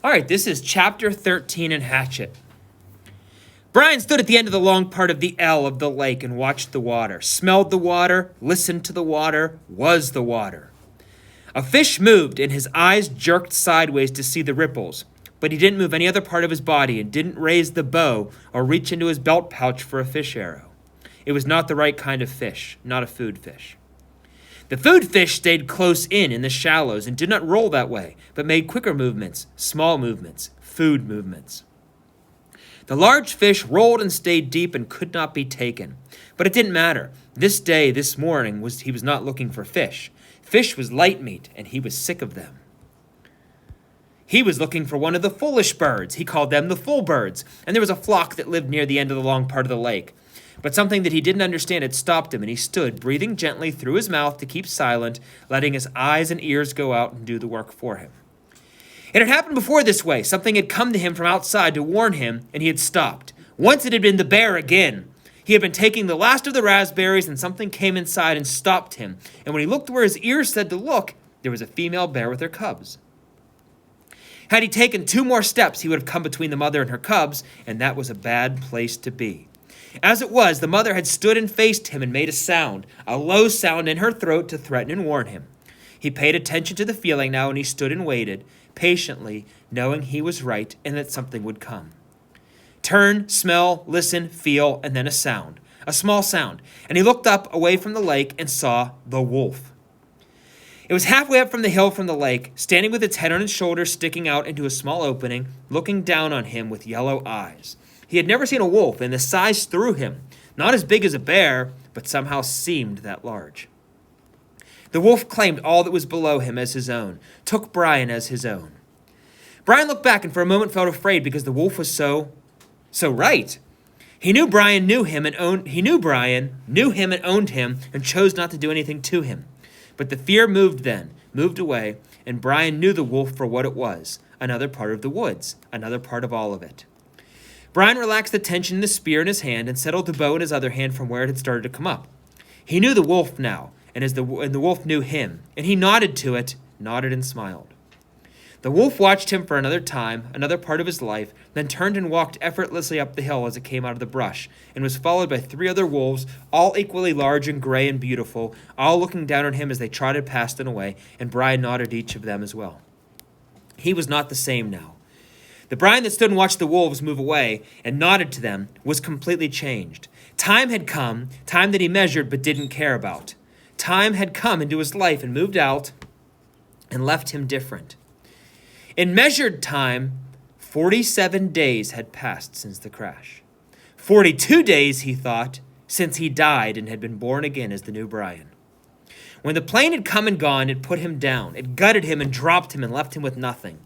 All right, this is chapter 13 in Hatchet. Brian stood at the end of the long part of the L of the lake and watched the water, smelled the water, listened to the water, was the water. A fish moved and his eyes jerked sideways to see the ripples, but he didn't move any other part of his body and didn't raise the bow or reach into his belt pouch for a fish arrow. It was not the right kind of fish, not a food fish. The food fish stayed close in the shallows and did not roll that way, but made quicker movements, small movements, food movements. The large fish rolled and stayed deep and could not be taken. But it didn't matter. This morning, he was not looking for fish. Fish was light meat, and he was sick of them. He was looking for one of the foolish birds. He called them the fool birds, and there was a flock that lived near the end of the long part of the lake. But something that he didn't understand had stopped him, and he stood, breathing gently through his mouth to keep silent, letting his eyes and ears go out and do the work for him. It had happened before this way. Something had come to him from outside to warn him, and he had stopped. Once it had been the bear again. He had been taking the last of the raspberries, and something came inside and stopped him. And when he looked where his ears said to look, there was a female bear with her cubs. Had he taken 2 more steps, he would have come between the mother and her cubs, and that was a bad place to be. As it was, the mother had stood and faced him and made a sound, a low sound in her throat to threaten and warn him. He paid attention to the feeling now, and he stood and waited, patiently, knowing he was right and that something would come. Turn, smell, listen, feel, and then a sound, a small sound, and he looked up away from the lake and saw the wolf. It was halfway up from the hill from the lake, standing with its head on its shoulders sticking out into a small opening, looking down on him with yellow eyes. He had never seen a wolf, and the size threw him, not as big as a bear, but somehow seemed that large. The wolf claimed all that was below him as his own, took Brian as his own. Brian looked back and for a moment felt afraid because the wolf was so right. He knew Brian knew him and owned him and chose not to do anything to him. But the fear moved away, and Brian knew the wolf for what it was, another part of the woods, another part of all of it. Brian relaxed the tension in the spear in his hand and settled the bow in his other hand from where it had started to come up. He knew the wolf now, and the wolf knew him, and he nodded to it, nodded and smiled. The wolf watched him for another time, another part of his life, then turned and walked effortlessly up the hill as it came out of the brush, and was followed by 3 other wolves, all equally large and gray and beautiful, all looking down on him as they trotted past and away, and Brian nodded each of them as well. He was not the same now. The Brian that stood and watched the wolves move away and nodded to them was completely changed. Time had come, time that he measured but didn't care about. Time had come into his life and moved out and left him different. In measured time, 47 days had passed since the crash. 42 days, he thought, since he died and had been born again as the new Brian. When the plane had come and gone, it put him down. It gutted him and dropped him and left him with nothing.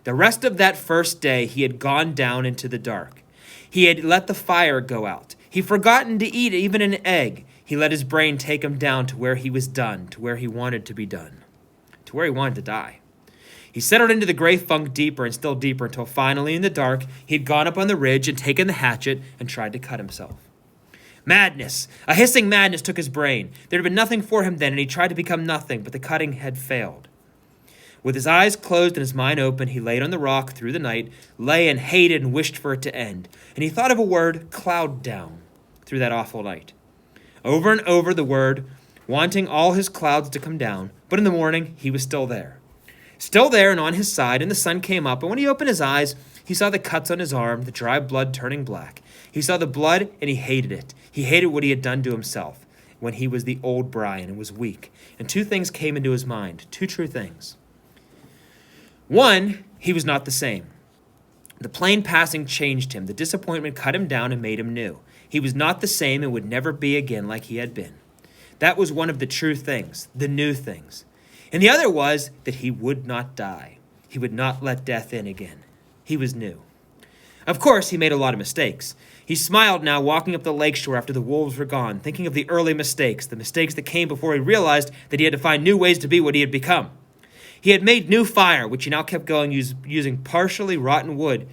The rest of that first day, he had gone down into the dark. He had let the fire go out. He'd forgotten to eat even an egg. He let his brain take him down to where he was done, to where he wanted to be done, to where he wanted to die. He settled into the gray funk deeper and still deeper until finally in the dark, he'd gone up on the ridge and taken the hatchet and tried to cut himself. Madness, a hissing madness took his brain. There had been nothing for him then, and he tried to become nothing, but the cutting had failed. With his eyes closed and his mind open, he laid on the rock through the night, lay and hated and wished for it to end. And he thought of a word, cloud down, through that awful night. Over and over the word, wanting all his clouds to come down. But in the morning, he was still there. Still there and on his side, and the sun came up, and when he opened his eyes, he saw the cuts on his arm, the dry blood turning black. He saw the blood, and he hated it. He hated what he had done to himself when he was the old Brian and was weak. And 2 things came into his mind, 2 true things. 1, he was not the same. The plane passing changed him. The disappointment cut him down and made him new. He was not the same and would never be again like he had been. That was one of the true things, the new things. And the other was that he would not die. He would not let death in again. He was new. Of course, he made a lot of mistakes. He smiled now, walking up the lakeshore after the wolves were gone, thinking of the early mistakes, the mistakes that came before he realized that he had to find new ways to be what he had become. He had made new fire, which he now kept going using partially rotten wood,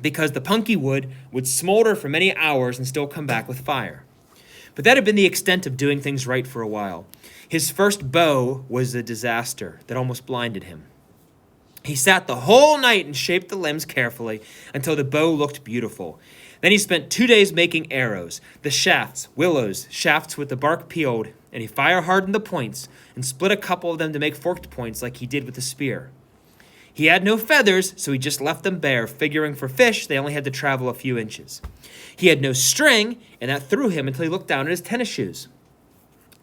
because the punky wood would smolder for many hours and still come back with fire. But that had been the extent of doing things right for a while. His first bow was a disaster that almost blinded him. He sat the whole night and shaped the limbs carefully until the bow looked beautiful. Then he spent 2 days making arrows, the shafts, willows, shafts with the bark peeled, and he fire-hardened the points and split a couple of them to make forked points like he did with the spear. He had no feathers, so he just left them bare, figuring for fish they only had to travel a few inches. He had no string, and that threw him until he looked down at his tennis shoes.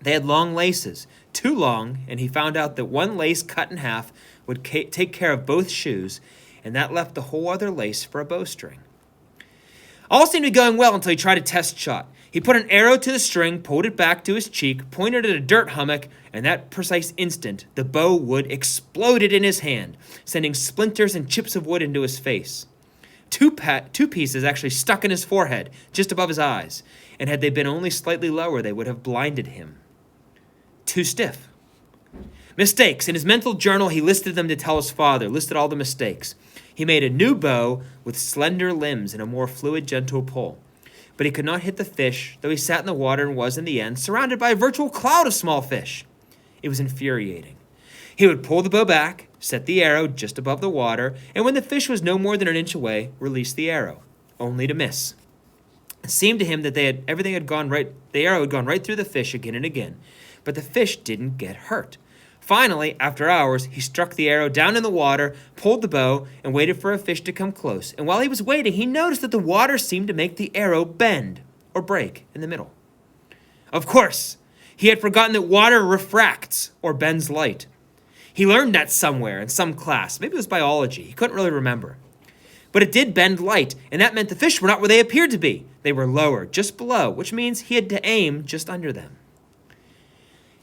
They had long laces, too long, and he found out that one lace cut in half would take care of both shoes, and that left the whole other lace for a bowstring. All seemed to be going well until he tried a test shot. He put an arrow to the string, pulled it back to his cheek, pointed at a dirt hummock, and that precise instant, the bow wood exploded in his hand, sending splinters and chips of wood into his face. Two pieces actually stuck in his forehead, just above his eyes, and had they been only slightly lower, they would have blinded him. Too stiff. Mistakes. In his mental journal, he listed them to tell his father, listed all the mistakes. He made a new bow with slender limbs and a more fluid, gentle pull. But he could not hit the fish, though he sat in the water and was, in the end, surrounded by a virtual cloud of small fish. It was infuriating. He would pull the bow back, set the arrow just above the water, and when the fish was no more than an inch away, release the arrow, only to miss. It seemed to him that the arrow had gone right through the fish again and again, but the fish didn't get hurt. Finally, after hours, he struck the arrow down in the water, pulled the bow, and waited for a fish to come close. And while he was waiting, he noticed that the water seemed to make the arrow bend or break in the middle. Of course, he had forgotten that water refracts or bends light. He learned that somewhere in some class. Maybe it was biology. He couldn't really remember. But it did bend light, and that meant the fish were not where they appeared to be. They were lower, just below, which means he had to aim just under them.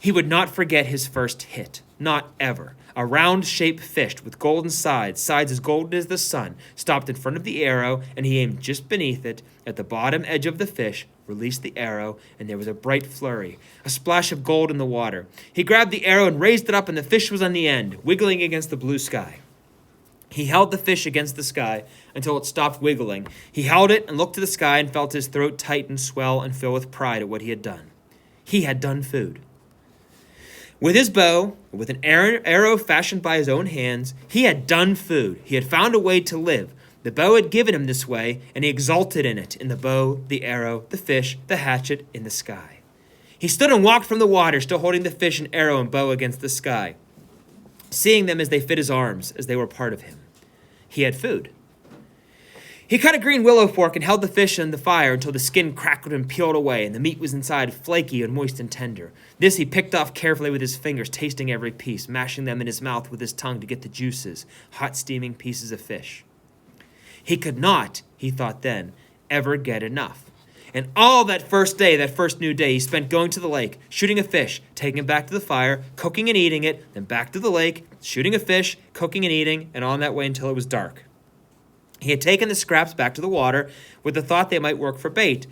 He would not forget his first hit. Not ever. A round-shaped fish with golden sides as golden as the sun, stopped in front of the arrow, and he aimed just beneath it, at the bottom edge of the fish, released the arrow, and there was a bright flurry, a splash of gold in the water. He grabbed the arrow and raised it up, and the fish was on the end, wiggling against the blue sky. He held the fish against the sky until it stopped wiggling. He held it and looked to the sky and felt his throat tighten, swell, and fill with pride at what he had done. He had done food. With his bow, with an arrow fashioned by his own hands, he had done food. He had found a way to live. The bow had given him this way, and he exulted in it, in the bow, the arrow, the fish, the hatchet, in the sky. He stood and walked from the water, still holding the fish and arrow and bow against the sky, seeing them as they fit his arms, as they were part of him. He had food. He cut a green willow fork and held the fish in the fire until the skin crackled and peeled away, and the meat was inside flaky and moist and tender. This he picked off carefully with his fingers, tasting every piece, mashing them in his mouth with his tongue to get the juices, hot steaming pieces of fish. He could not, he thought then, ever get enough. And all that first day, that first new day, he spent going to the lake, shooting a fish, taking it back to the fire, cooking and eating it, then back to the lake, shooting a fish, cooking and eating, and on that way until it was dark. He had taken the scraps back to the water with the thought they might work for bait,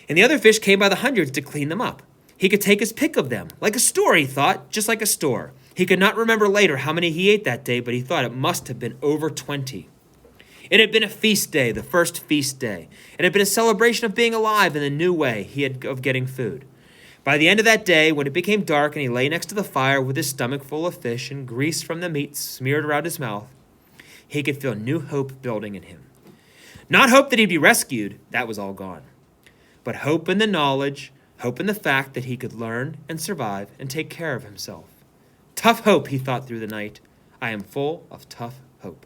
and the other fish came by the hundreds to clean them up. He could take his pick of them, like a store, he thought, just like a store. He could not remember later how many he ate that day, but he thought it must have been over 20. It had been a feast day, the first feast day. It had been a celebration of being alive in the new way he had of getting food. By the end of that day, when it became dark and he lay next to the fire with his stomach full of fish and grease from the meat smeared around his mouth, he could feel new hope building in him. Not hope that he'd be rescued, that was all gone. But hope in the knowledge, hope in the fact that he could learn and survive and take care of himself. Tough hope, he thought through the night. I am full of tough hope.